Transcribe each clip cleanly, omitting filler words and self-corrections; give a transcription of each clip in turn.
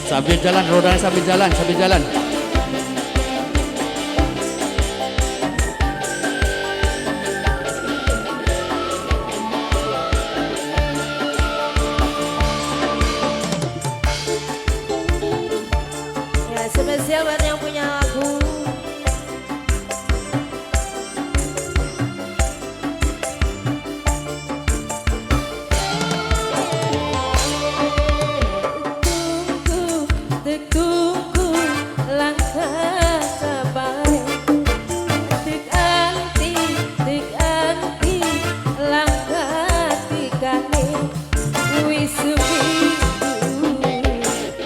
Sambil jalan, rodanya sambil jalan, sambil jalan. Ya, spesial buat yang punya lagu. Tunggu langkah kabar, tek anti langkah tikane wis seminggu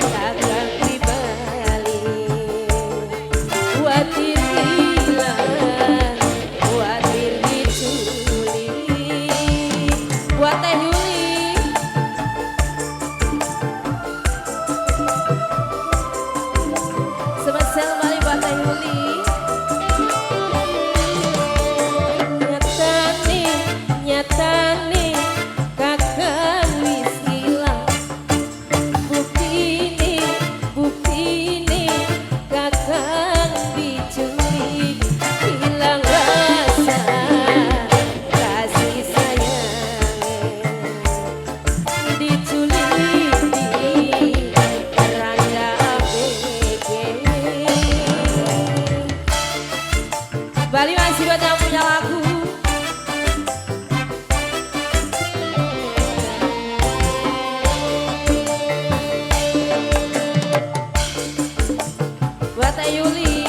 takkan dibalik watir hilang watir diculik buat Teh Yuli. Spesial kali buat Teh Yuli. Nyata nih kakak wis hilang. Bukti nih kakak diculik. Hilang rasa kasih sayang. Diculik di randa ABG. Bali masih buat yang punya lagu. Buat Teh Yuli.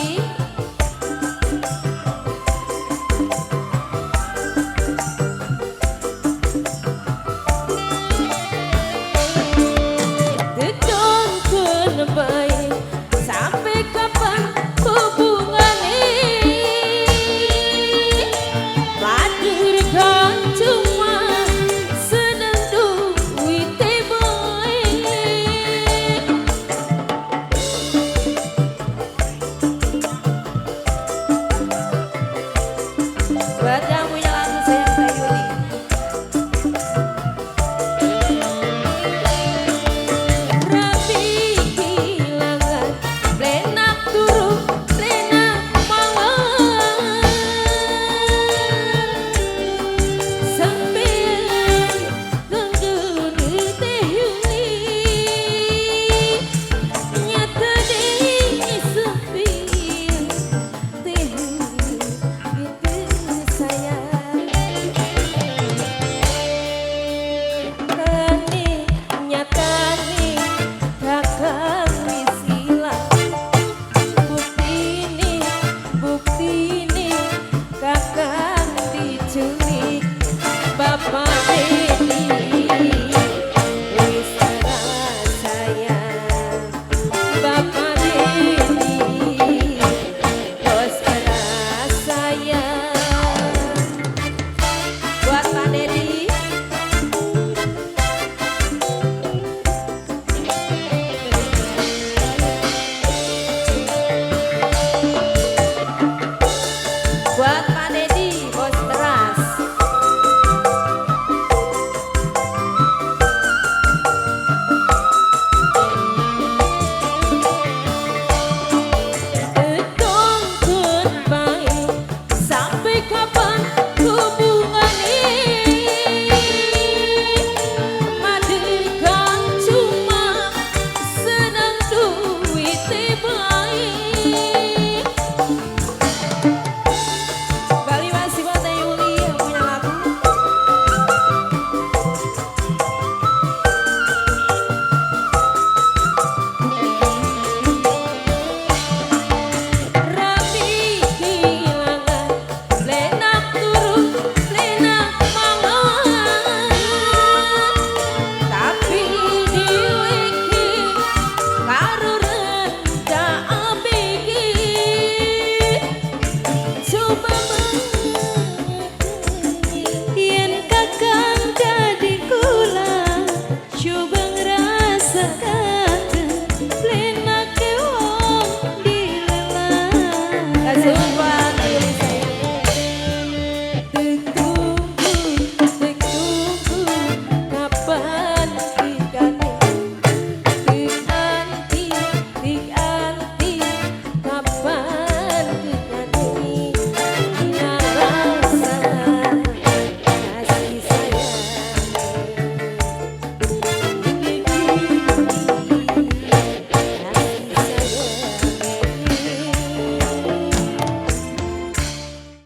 Dituntun baik sampai kapan hubungan ini? Maturkan cuma senang duit baik. Buat yang punya lagu sayang Teh Yuli. Rapi hilangan blenak turu blenak mawar sampai tunggu Teh Yuli. Nyata deh sepi Teh Yuli itu sayang. Nyata nih kakak wis hilang. Bukti nih kakak diculik. Bapak Dedi wis sayang. Bapak Dedi wis sayang. Buat Pak Dedi. Buat Pak Dedi, bos teras. Tuntun baik sampai kapan hubungan ini? Madirkan cuma senang duit baik. Bali masih buat Teh Yuli yang punya lagu. Rapi hilangan blenak turu blenak mawar tapi diwiki karo renda ABG. Coba yen kakang dadi kula coba ngerasakan